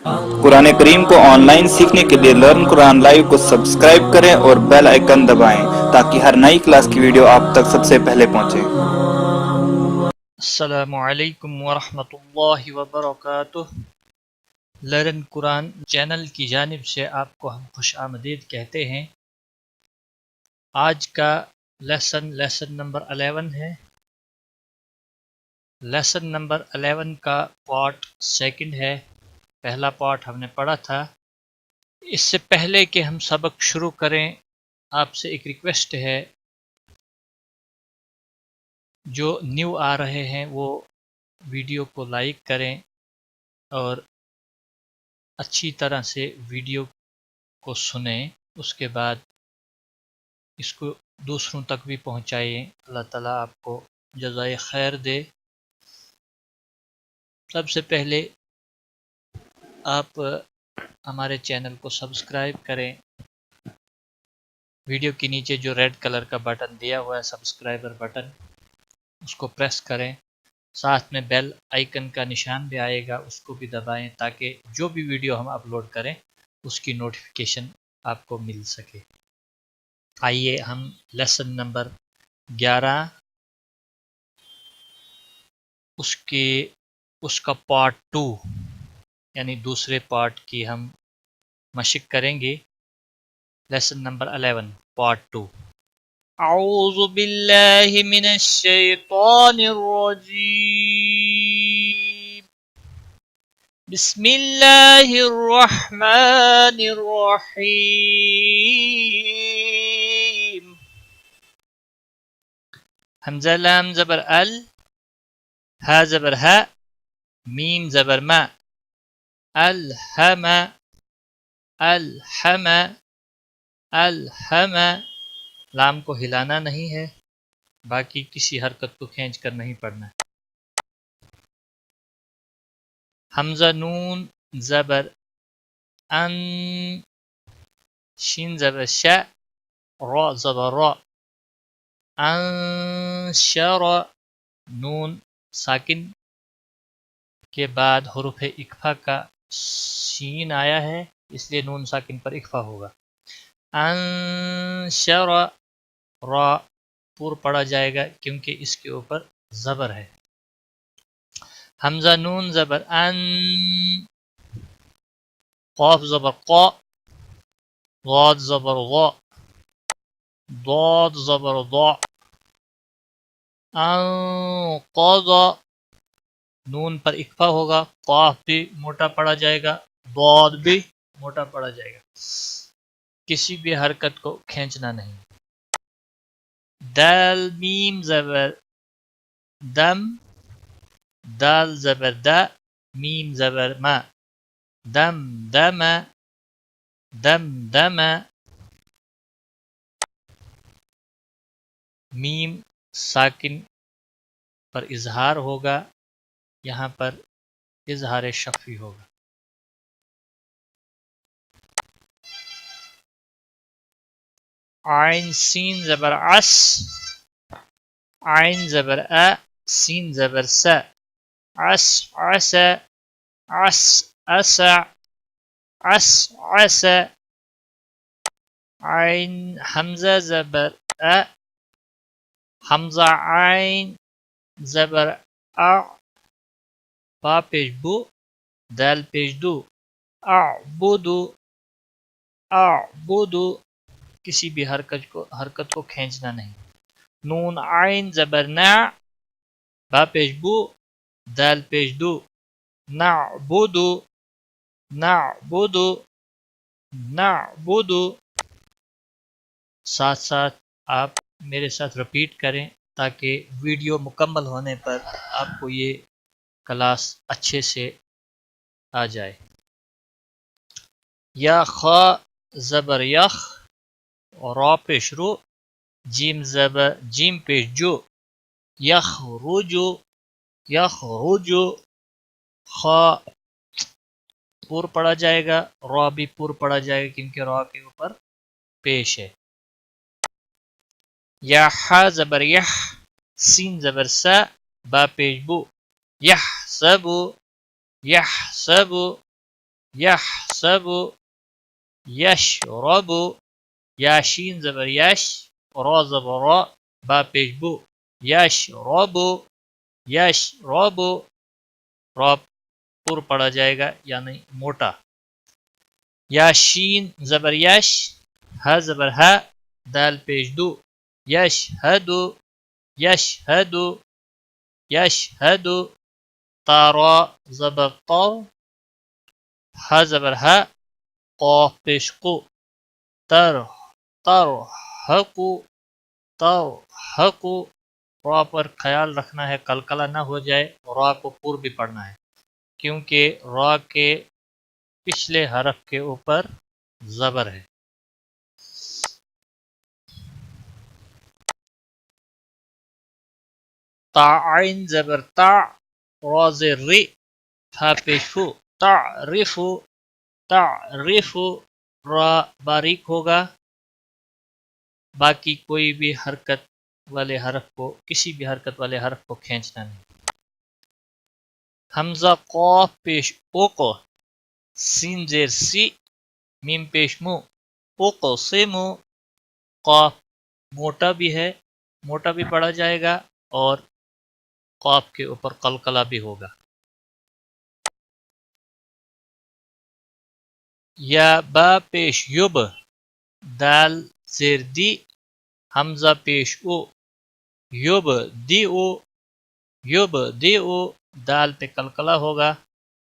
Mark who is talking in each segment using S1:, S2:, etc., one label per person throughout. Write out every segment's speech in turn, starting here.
S1: कुरान करीम को ऑनलाइन सीखने के लिए लर्न कुरान लाइव को सब्सक्राइब करें और बेल आइकन दबाएं ताकि हर नई क्लास की वीडियो आप तक सबसे पहले पहुंचे।
S2: अस्सलामु अलैकुम वरहमतुल्लाहि वबरकातुह। लर्न कुरान चैनल की जानिब से आपको हम खुश आमदीद कहते हैं। आज का लेसन नंबर 11 है। लेसन नंबर 11 का पार्ट सेकंड है। पहला पार्ट हमने पढ़ा था। इससे पहले कि हम सबक शुरू करें, आपसे एक रिक्वेस्ट है, जो न्यू आ रहे हैं वो वीडियो को लाइक करें और अच्छी तरह से वीडियो को सुने। उसके बाद इसको दूसरों तक भी पहुंचाएं। अल्लाह ताला आपको जज़ाए खैर दे। सबसे पहले आप हमारे चैनल को सब्सक्राइब करें। वीडियो के नीचे जो रेड कलर का बटन दिया हुआ है सब्सक्राइबर बटन, उसको प्रेस करें। साथ में बेल आइकन का निशान भी आएगा, उसको भी दबाएं ताकि जो भी वीडियो हम अपलोड करें उसकी नोटिफिकेशन आपको मिल सके। आइए हम लेसन नंबर 11 उसका पार्ट 2 यानी दूसरे पार्ट की हम मशक करेंगे। Lesson number 11 part 2। अऊज़ु बिल्लाहि मिनश शैतानिर रजीम। बिस्मिल्लाहिर रहमानिर रहीम। हमज़ा लाम ज़बर अल, हा ज़बर हा, मीम ज़बर मा, अलहमा अलहमा अलहमा। लाम को हिलाना नहीं है, बाकी किसी हरकत को खींच कर नहीं पढ़ना। हमज़ा नून ज़बर अन, शीन ज़बर शा, रा ज़बर रा, अंशर। नून साकिन के बाद हुरूफ इक्फा का शीन आया है, इसलिए नून साकिन पर इक्फा होगा। अंशर, रा पूर पढ़ा जाएगा क्योंकि इसके ऊपर ज़बर है। हमज़ा नून ज़बर अन, क़ाफ ज़बर क़ा, ज़ाद ज़बर ज़ा, दाद ज़बर दा, अंक़ज़ा। नून पर इक्फा होगा, क़ाफ भी मोटा पढ़ा जाएगा, दाद भी मोटा पढ़ा जाएगा, किसी भी हरकत को खींचना नहीं। दाल मीम ज़बर दम, दाल ज़बर दा, मीम ज़बर मा, दम दमा दम दमा। मीम साकिन पर इजहार होगा, यहाँ पर इजहार शफ़ी होगा। आइन सीन ज़बर अस, आइन ज़बर अ, सीन ज़बर स, अस अस, अस अस, अस अस। आइन हमज़ा ज़बर अ, हमज़ा आइन ज़बर अ, बा पेश बु, दाल पेश दू, अअबुदु अअबुदु। किसी भी हरकत को खींचना नहीं। नून आइन ज़बर ना, बा पेश बु, दाल पेश दू, नअबुदु नअबुदु नअबुदु। साथ साथ आप मेरे साथ रिपीट करें ताकि वीडियो मुकम्मल होने पर आपको ये क्लास अच्छे से आ जाए। या खा ज़बर यख, रा पेश रू, जीम ज़बर जीम पेश जो, यखरुजु यखरुजु। खा पूर पढ़ा जाएगा, रा भी पूर पढ़ा जाएगा क्योंकि रा के ऊपर पेश है। या हा ज़बर यह, सीन ज़बर सा, बा पेश बु, यह सबु यह सबु। यहसबु, यशरबु, याशीन ज़बर यश, रा ज़बर रा, बा पेश बु, यशरबु, यशरबु, रा पुर पढ़ा जाएगा यानी मोटा। याशीन ज़बर यश, ह ज़बर ह, दाल पेश दु, यशहदु, यशहदु, यशहदु, तारा ज़बर तर, ह ज़बर ह, क़ाफ पेश कु, तर तरहकु, तरहकु, रा पर ख्याल रखना है कलकला ना हो जाए, रा को पूर्व भी पढ़ना है क्योंकि रा के पिछले हरफ के ऊपर ज़बर है। ताइन ज़बर ता, रा ज़े रि, था पेशफु, तारिफु, तारिफु, रा बारीक होगा, बाकी कोई भी हरकत वाले हरफ को, किसी भी हरकत वाले हरफ को खींचना नहीं। हमजा क़ाफ पेश ओको, सीन जेर सी, मीम पेश मु, ओको से मु, क़ाफ मोटा भी है, मोटा भी पढ़ा जाएगा और क़ाफ के ऊपर कलकला भी होगा। या बा पेश युब, दाल जेर दी, हमजा पेश ओ, युब दी ओ, युब दी ओ, दाल पे कलकला होगा,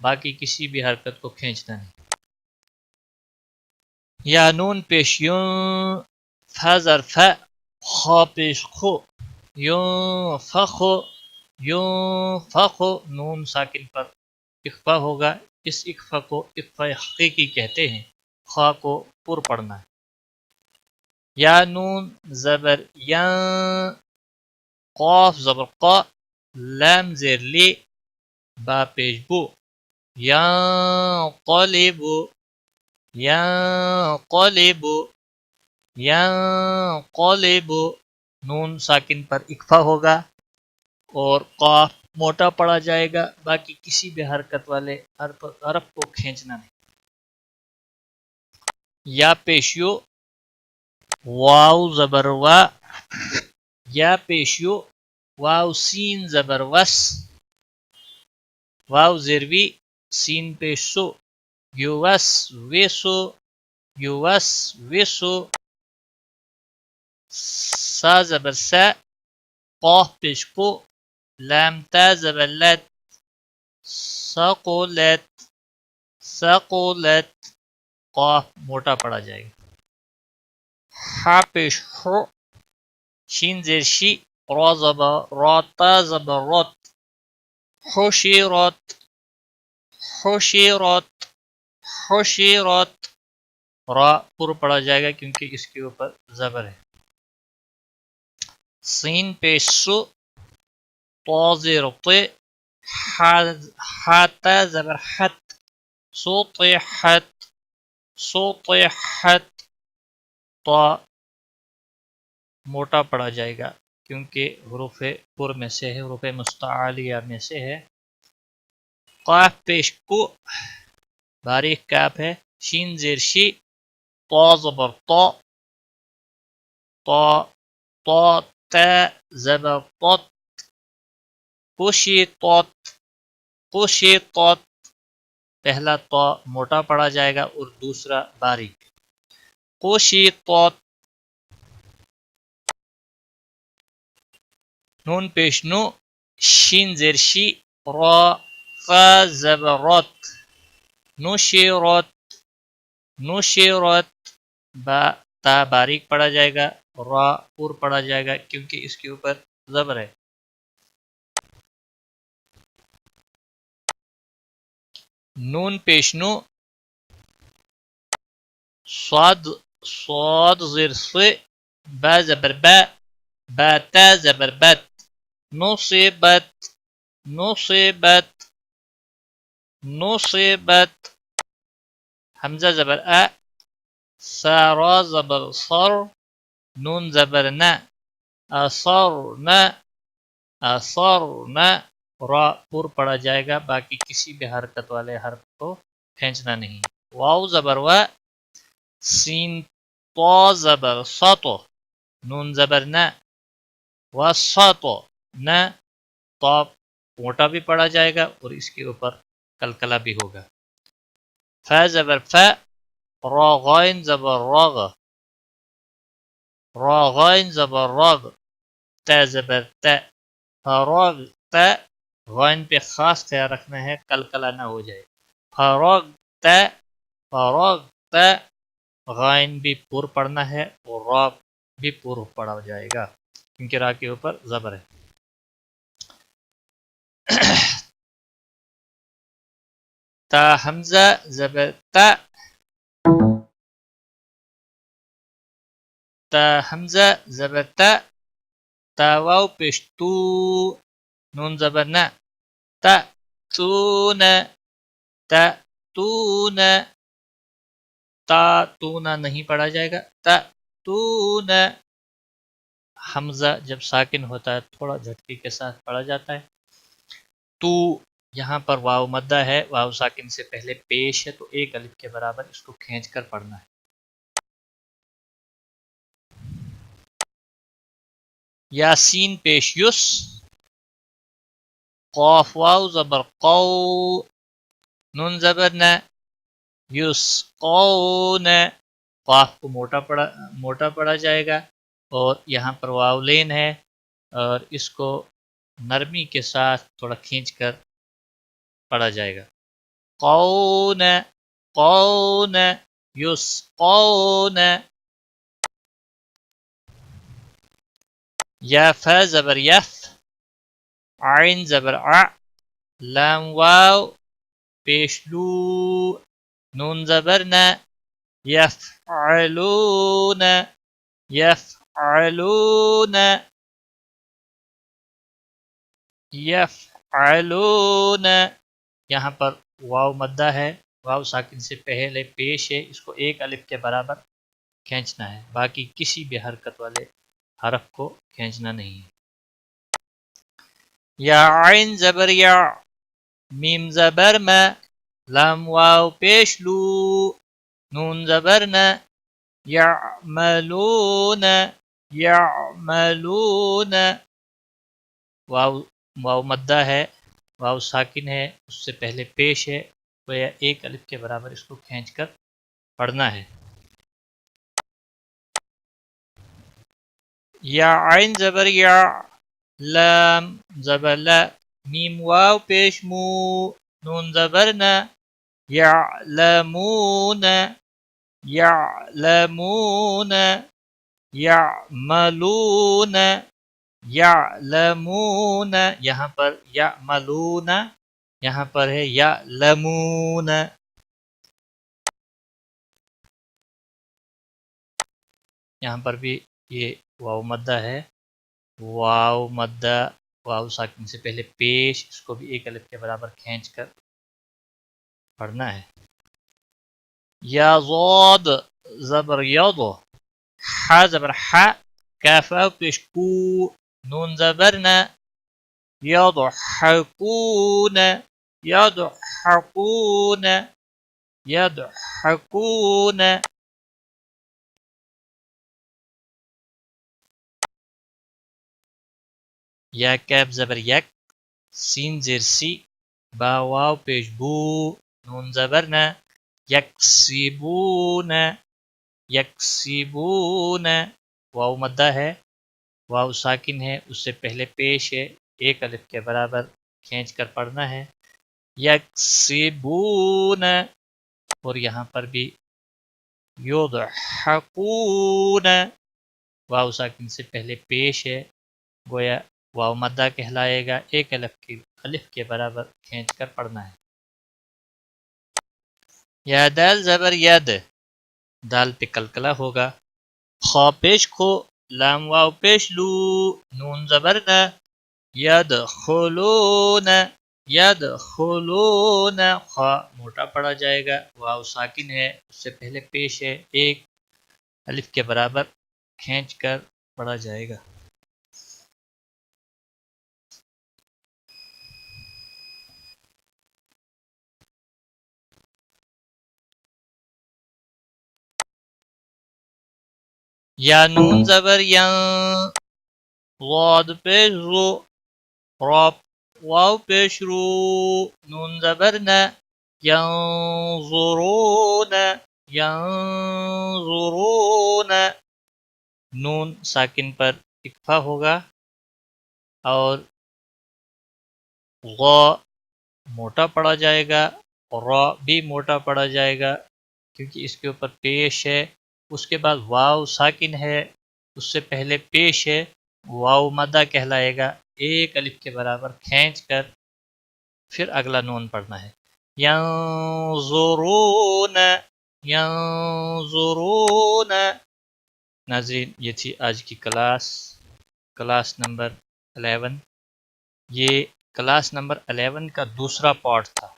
S2: बाकी किसी भी हरकत को खींचना नहीं। या नून पेश यूं, फा ज़र फा, खा पेश खो, यूं फखो, यूं फखो, नून साकिन पर इख्फा होगा, इस इख्फा को इख्फा हकीकी कहते हैं, खा को पुर पढ़ना है। या नून ज़बर या, क़ाफ ज़बर क़ा, लाम ज़ेर ले, बा पेश बु, या क़ालिबु, या क़ालिबु, या क़ालिबु, नून साकिन पर इख्फा होगा और क़ाफ मोटा पढ़ा जाएगा, बाकी किसी भी हरकत वाले हरफ को खींचना नहीं। या पेशियो, वाव ज़बर वा, या पेशियो, वाव सीन ज़बर वस, वाव ज़ेरवी, सीन पेशो, युवस वेसो, युवस वेसो, सा ज़बर सा, क़ाफ पेश को, लाम ता ज़बर लत, सक़ुलत, सक़ुलत, क़ाफ मोटा पढ़ा जाएगा। हा पेश हो, शीन ज़ेर शी, रा ज़बर रा, ता ज़बर रत, हुशिरत, हुशिरत, हुशिरत, रा पुर पढ़ा जाएगा क्योंकि इसके ऊपर ज़बर है। सीन पेश सु, ता ज़ेर ते, हा ता ज़बर हत, सुतिहत, सुतिहत, ता मोटा पढ़ा जाएगा क्योंकि हुरूफ़ पुर में से है, हुरूफ़ मुस्तआलिया में से है। क़ाफ पेश को, बारीक काफ है, शीन ज़ेर शी, ता ज़बर ता, ता ता ता ज़बर तत, कुशितत, कुशितत, पहला ता मोटा पढ़ा जाएगा और दूसरा बारीक। कुशितत, नून पेश नु, शीन ज़ेर शी, रा फ़ा ज़बर रत, नुशिरत, नुशिरत, बा ता बारीक पढ़ा जाएगा, रा पुर पढ़ा जाएगा क्योंकि इसके ऊपर ज़बर है। नून पेश नु, स्वाद स्वाद ज़ेर से, बा ज़बर बा, बा ता ज़बर बत, नुसिबत, नुसिबत, नुसिबत, हमजा ज़बर आ, सारा ज़बर सर, नून ज़बर न, असर न, असर न, रा पुर पढ़ा जाएगा, बाकी किसी भी हरकत वाले हरफ को खींचना नहीं। वाव ज़बर व, सीन तो ज़बर सतो, नून ज़बर न, व सतो न, तो मोटा भी पढ़ा जाएगा और इसके ऊपर कलकला भी होगा। फ ज़बर फ, रा गैन ज़बर रग, रा गैन ज़बर रग, त ज़बर त, फरग त, गैन पे खास ख्याल रखना है कलकला ना हो जाए। फरग त, फरग त, गैन भी पूर पढ़ना है और रा भी पूर पढ़ा जाएगा क्योंकि रा के ऊपर ज़बर है। تا हमजा ज़बर ता, تا हमजा ज़बर ता, ता वाव पेश तू, नून ज़बर ना, ता तू न, ता तू न, ता तू न नहीं पढ़ा जाएगा, ता तू न। हमजा जब साकिन होता है थोड़ा झटके के साथ पढ़ा जाता है। तू यहाँ पर वाव मद्दा है, वाव साकिन से पहले पेश है तो एक अलिफ के बराबर इसको खींच कर पढ़ना है। यासीन पेश युस, कौफ वाव ज़बर कौ, नून ज़बर न, युस कौन, कौफ को मोटा पढ़ा जाएगा और यहाँ पर वाव लेन है और इसको नरमी के साथ थोड़ा खींच कर पढ़ा जाएगा। कौन, कौन, युस कौन। या फ ज़बर यफ, आइन ज़बर आ, लाम वाव पेश लू, नून ज़बर न, यफ़अलून, यफ़अलून, यफ़अलून। यहाँ पर वाव मद्दा है, वाव साकिन से पहले पेश है, इसको एक अलिफ के बराबर खींचना है, बाकी किसी भी हरकत वाले हरफ को खींचना नहीं है। या आइन ज़बर या, मीम ज़बर म, लाम वाव पेश लू, नून ज़बर न, यअमलून, यअमलून। वाव वाव मद्दा है, वाव साकिन है, उससे पहले पेश है, तो यह एक अलिफ के बराबर इसको खींच कर पढ़ना है। या आइन ज़बर या, लाम ज़बर ला, मीम वाव पेश मू, नून ज़बर न, यअलमून, यअलमून, यअमलून, यअलमून। यहाँ पर यअमलून, यहाँ पर है यअलमून। यहाँ पर भी ये वाव मद्दा है, वाव मद्दा वाव साकिन से पहले पेश, इसको भी एक अलिफ के बराबर खींच कर पढ़ना है। या ज़ाद ज़बर यद, हा ज़बर हा, काफ वाव पेश कू, नून ज़बर न, यदहकून, यदहकून, यदहकून। या कैफ ज़बर यक, सीन ज़ेर सी, बा वाव पेश बू, नून ज़बर न, यक्सिबून, यक्सिबून। वाव मद्दा है, वाव साकिन है, उससे पहले पेश है, एक अलिफ के बराबर खींच कर पढ़ना है। यक्सिबून। और यहाँ पर भी युदहकून, वाव साकिन से पहले पेश है, गोया वाव मद्दा कहलाएगा, एक अलिफ के बराबर खींच कर पढ़ना है। या दाल ज़बर यद, दाल पे कलकला होगा। खा पेश खो, लाम वाव पेश लू, नून ज़बर न, यदखुलून, यदखुलून। खा मोटा पढ़ा जाएगा, वाव साकिन है, उससे पहले पेश है, एक अलिफ के बराबर खींच कर पढ़ा जाएगा। या नून ज़बर या, वाद पेश रू, रॉ वाव पेश रू, नून ज़बर न, यंज़ुरून, यंज़ुरून, नून साकिन पर इक्फा होगा और ग़ मोटा पड़ा जाएगा और रॉ भी मोटा पड़ा जाएगा क्योंकि इसके ऊपर पेश है। उसके बाद वाव साकिन है, उससे पहले पेश है, वाव मदा कहलाएगा। एक अलिफ के बराबर खींच कर फिर अगला नून पढ़ना है। यंज़ुरून, यंज़ुरून। नाज़रीन, ये थी आज की क्लास नंबर 11। ये क्लास नंबर 11 का दूसरा पार्ट था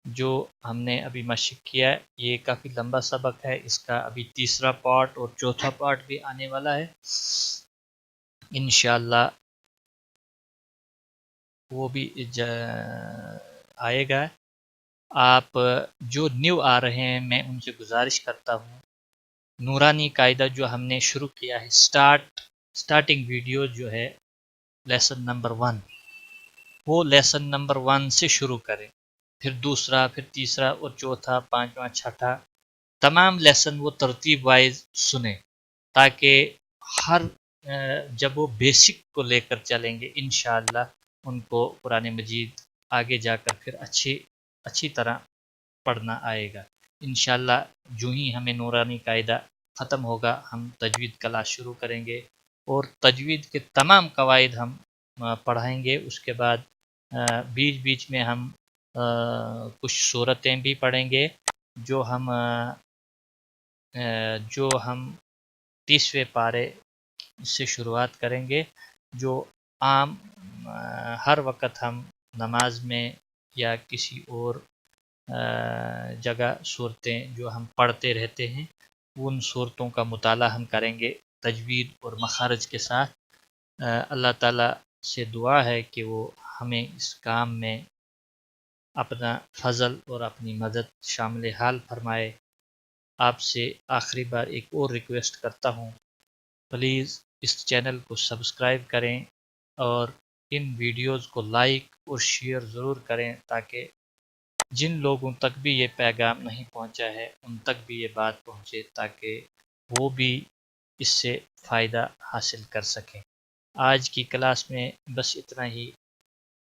S2: जो हमने अभी मशक किया है। ये काफ़ी लंबा सबक है, इसका अभी तीसरा पार्ट और चौथा पार्ट भी आने वाला है इंशाअल्लाह, वो भी आएगा। आप जो न्यू आ रहे हैं मैं उनसे गुजारिश करता हूँ, नूरानी कायदा जो हमने शुरू किया है, स्टार्टिंग वीडियो जो है लेसन नंबर 1, वो लेसन नंबर 1 से शुरू करें, फिर दूसरा, फिर तीसरा और चौथा, पांचवा, छठा, तमाम लेसन वो तरतीब वाइज सुने ताकि हर जब वो बेसिक को लेकर चलेंगे इंशाअल्लाह उनको कुरान मजीद आगे जाकर फिर अच्छी तरह पढ़ना आएगा इंशाअल्लाह। जो ही हमें नूरानी कायदा ख़त्म होगा हम तजवीद क्लास शुरू करेंगे और तजवीद के तमाम कवायद हम पढ़ाएंगे। उसके बाद बीच बीच में हम कुछ सूरतें भी पढ़ेंगे जो हम 30वें पारे से शुरुआत करेंगे, जो आम हर वक्त हम नमाज में या किसी और जगह सूरतें जो हम पढ़ते रहते हैं उन सूरतों का मुताला हम करेंगे तजवीद और मखारज के साथ। अल्लाह ताला से दुआ है कि वो हमें इस काम में अपना फजल और अपनी मदद शामिल हाल फरमाए। आपसे आखिरी बार एक और रिक्वेस्ट करता हूँ, प्लीज़ इस चैनल को सब्सक्राइब करें और इन वीडियोज़ को लाइक और शेयर ज़रूर करें ताकि जिन लोगों तक भी ये पैगाम नहीं पहुँचा है उन तक भी ये बात पहुँचे ताकि वो भी इससे फ़ायदा हासिल कर सकें। आज की क्लास में बस इतना ही।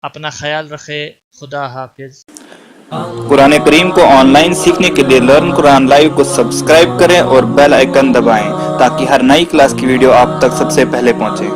S2: अपना ख्याल रखें। खुदा हाफिज़।
S1: कुरान करीम को ऑनलाइन सीखने के लिए लर्न कुरान लाइव को सब्सक्राइब करें और बेल आइकन दबाएं ताकि हर नई क्लास की वीडियो आप तक सबसे पहले पहुंचे।